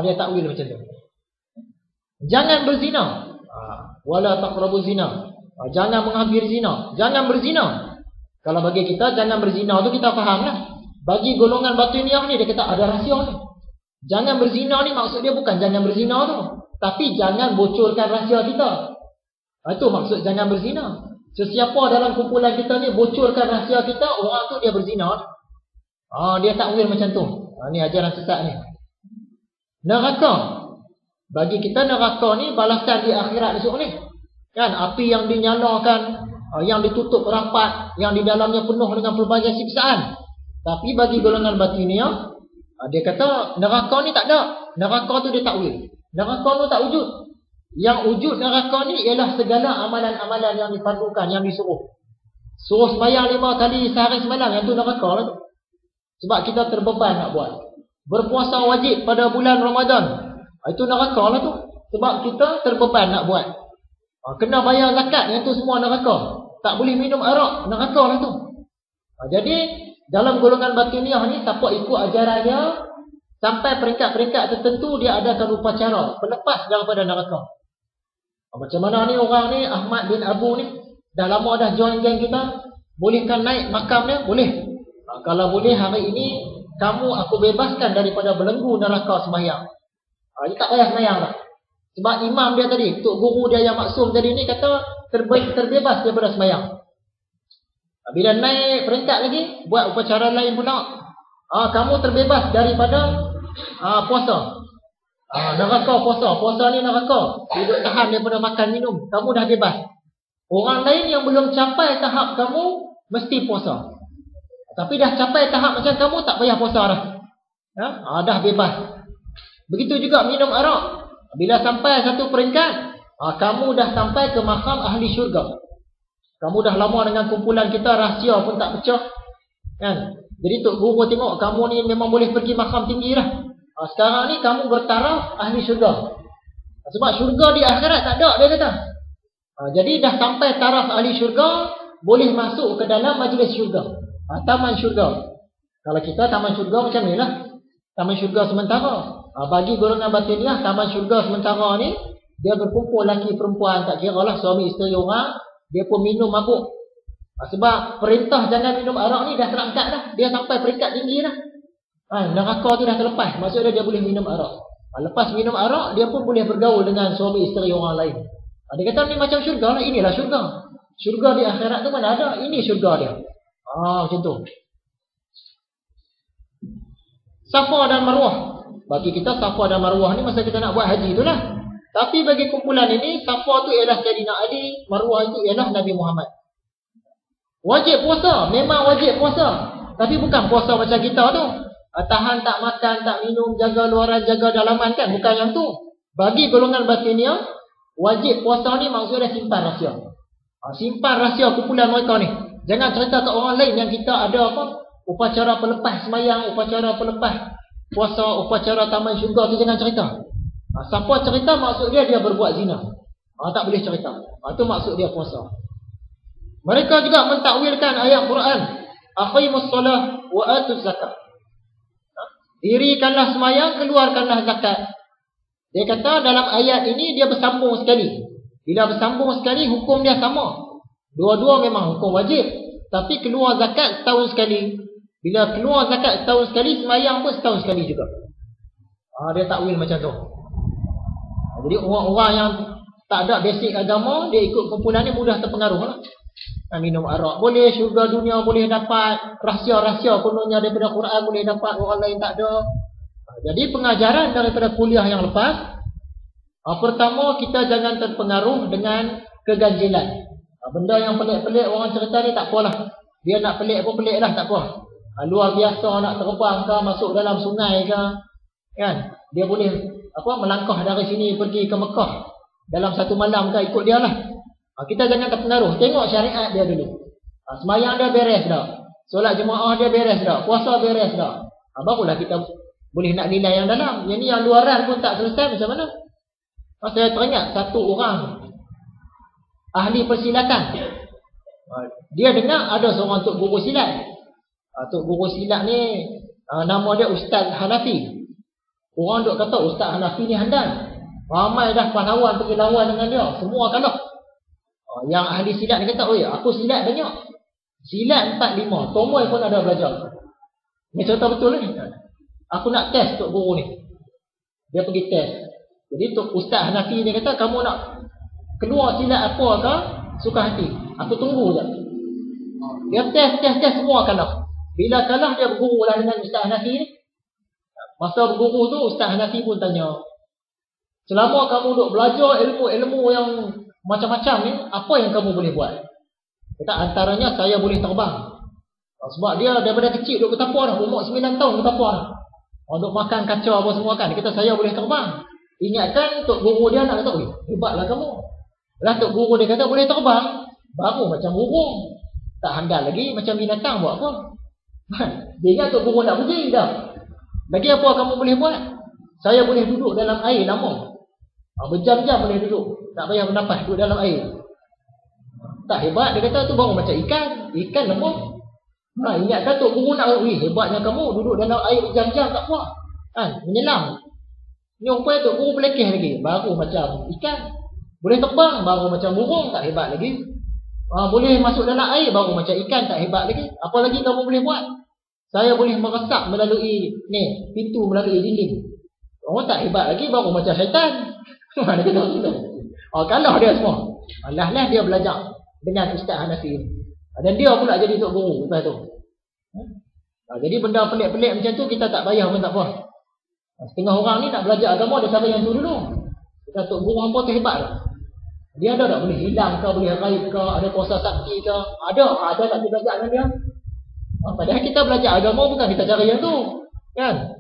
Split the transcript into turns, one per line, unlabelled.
Dia takwil macam tu. Jangan berzina. Wala taqrabu zina. Jangan menghampiri zina. Jangan berzina. Kalau bagi kita jangan berzina tu kita faham lah. Bagi golongan batiniah ni dia kata ada rahsia ni. Jangan berzina ni maksud dia bukan jangan berzina tu, tapi jangan bocorkan rahsia kita. Itu maksud jangan berzina. Sesiapa dalam kumpulan kita ni bocorkan rahsia kita, orang tu dia berzina. Dia takwil macam tu. Ni ajaran sesat ni. Neraka. Bagi kita neraka ni balasan di akhirat esok ni. Kan api yang dinyalakan, yang ditutup rapat, yang di dalamnya penuh dengan pelbagai siksaan. Tapi bagi golongan batiniah, dia kata neraka ni tak ada. Neraka tu dia takwil. Neraka tu tak wujud. Yang wujud neraka ni ialah segala amalan-amalan yang dipandukan, yang disuruh. Suruh sembahyang 5 kali sehari semalam, yang tu neraka lah tu. Sebab kita terbeban nak buat. Berpuasa wajib pada bulan Ramadan, itu neraka lah tu. Sebab kita terbeban nak buat. Kena bayar zakat, yang tu semua neraka. Tak boleh minum arak, neraka lah tu. Jadi dalam golongan batiniah ni, siapa ikut ajaran dia sampai peringkat-peringkat tertentu, dia adakan upacara pelepas daripada neraka. Macam mana ni orang ni, Ahmad bin Abu ni, dah lama dah join geng kita. Bolehkan naik makam dia? Boleh. Kalau boleh hari ini, kamu aku bebaskan daripada belenggu neraka sembahyang. Dia tak payah sembahyang lah. Sebab imam dia tadi, tok guru dia yang maksum tadi ni kata terbebas daripada sembahyang. Bila naik peringkat lagi, buat upacara lain pula. Kamu terbebas daripada puasa. Neraka puasa. Puasa ni neraka. Duduk tahan daripada makan minum. Kamu dah bebas. Orang lain yang belum capai tahap kamu, mesti puasa. Tapi dah capai tahap macam kamu, tak payah puasa dah. Dah bebas. Begitu juga minum arak. Bila sampai satu peringkat, kamu dah sampai ke makam ahli syurga. Kamu dah lama dengan kumpulan kita, rahsia pun tak pecah. Kan? Jadi tok guru tengok kamu ni memang boleh pergi makam tinggi lah. Sekarang ni kamu bertaraf ahli syurga. Sebab syurga di akhirat tak ada, dia kata. Jadi dah sampai taraf ahli syurga, boleh masuk ke dalam majlis syurga. Taman syurga. Kalau kita taman syurga macam ni lah. Taman syurga sementara. Bagi golongan batiniah, taman syurga sementara ni, dia berkumpul lelaki perempuan, tak kira lah suami isteri orang. Dia pun minum mabuk. Sebab perintah jangan minum arak ni dah terangkat dah. Dia sampai peringkat tinggi dah. Neraka tu dah terlepas. Maksudnya dia boleh minum arak. Lepas minum arak, dia pun boleh bergaul dengan suami isteri orang lain. Dia kata ni macam syurga lah. Inilah syurga. Syurga di akhirat tu mana ada. Ini syurga dia. Macam tu. Safa dan Marwah. Bagi kita Safa dan Marwah ni masa kita nak buat haji tu lah. Tapi bagi kumpulan ini, Safa tu ialah Sayyidina Ali, Marwah itu ialah Nabi Muhammad. Wajib puasa, memang wajib puasa. Tapi bukan puasa macam kita tu. Tahan tak makan, tak minum, jaga luaran, jaga dalaman kan. Bukan yang tu. Bagi golongan batiniah, wajib puasa ni maksudnya simpan rahsia. Simpan rahsia kumpulan mereka ni. Jangan cerita ke orang lain yang kita ada apa? Upacara pelepas semayang, upacara pelepas puasa, upacara taman syurga tu jangan cerita. Siapa cerita maksud dia berbuat zina. Tak boleh cerita. Itu maksud dia puasa. Mereka juga mentakwilkan ayat Quran. Aqimus solah wa atuz zakat. Dirikanlah semayang, keluarkanlah zakat. Dia kata dalam ayat ini dia bersambung sekali. Bila bersambung sekali, hukum dia sama. Dua-dua memang hukum wajib. Tapi keluar zakat setahun sekali. Bila keluar zakat setahun sekali, semayang pun setahun sekali juga. Dia takwil macam tu. Jadi orang-orang yang tak ada basic agama, dia ikut kumpulan ni mudah terpengaruh lah. Minum arak boleh, syurga dunia boleh dapat, rahsia-rahsia kononnya daripada Quran boleh dapat, orang lain tak ada. Jadi pengajaran daripada kuliah yang lepas, pertama kita jangan terpengaruh dengan keganjilan. Benda yang pelik-pelik orang cerita ni tak apalah. Dia nak pelik pun pelik lah, tak apa. Luar biasa nak terbang ke, masuk dalam sungai ke, kan? Dia boleh melangkah dari sini pergi ke Mekah dalam satu malam ke, ikut dia lah. Kita jangan terpengaruh. Tengok syariat dia dulu. Semayang dia beres dah. Solat jemaah dia beres dah. Puasa beres dah. Barulah kita boleh nak nilai yang dalam. Yang ni yang luaran pun tak selesai, macam mana? Saya teringat satu orang ahli persilatan. Dia dengar ada seorang tok guru silat. Tok guru silat ni nama dia Ustaz Hanafi. Orang duk kata Ustaz Hanafi ni handal. Ramai dah pahlawan pergi lawan dengan dia. Semua kalah. Yang ahli silat ni kata, aku silat banyak. Silat 4-5. Tomoy pun ada belajar. Ni cerita betul ni. Aku nak test Tok Guru ni. Dia pergi test. Jadi Tok Ustaz Hanafi ni kata, kamu nak keluar silat apa ke? Suka hati. Aku tunggu je. Dia test semua kalah. Bila kalah dia berguru lah dengan Ustaz Hanafi ni. Masa berguru tu Ustaz Hanafi pun tanya, selama kamu duk belajar ilmu-ilmu yang macam-macam ni, apa yang kamu boleh buat? Kata antaranya saya boleh terbang. Sebab dia daripada kecil duk bertapa dah, umur 9 tahun bertapa dah. Duk makan kacau apa semua kan. Dia kata saya boleh terbang. Ingatkan Tok Guru dia nak kata, hebatlah kamu. Lah Tok Guru dia kata boleh terbang, baru macam burung. Tak handal lagi macam binatang buat apa? Dia ingat Tok Guru nak puji dah. Lagi apa kamu boleh buat? Saya boleh duduk dalam air lama. Berjam-jam boleh duduk. Tak payah bernafas, duduk dalam air. Tak hebat, dia kata tu baru macam ikan. Ikan lembut. Ingatkan Tok Guru nak, hebatnya kamu duduk dalam air berjam-jam tak puas. Menyelam. Ni rupanya Tok Guru pelekeh lagi. Baru macam ikan. Boleh terbang, baru macam burung, tak hebat lagi. Boleh masuk dalam air, baru macam ikan, tak hebat lagi. Apa lagi kamu boleh buat? Saya boleh meresap melalui pintu, melalui dinding. Tak hebat lagi, baru macam syaitan. Dia kata gitu. Kalah dia semua. Lah dia belajar dengan Ustaz Hanafi. Dan dia pula jadi Tok Guru lepas tu. Jadi benda pelik-pelik macam tu kita tak payah pun tak apa. Setengah orang ni nak belajar agama, dia sampai yang tu dulu. Kita Tok Guru hampa tu hebat dah. Dia ada tak boleh hilang ke, boleh raib ke, ada kuasa sakti ke? Ada tak belajar dengan dia? Padahal kita belajar agama bukan kita cari yang tu. Kan?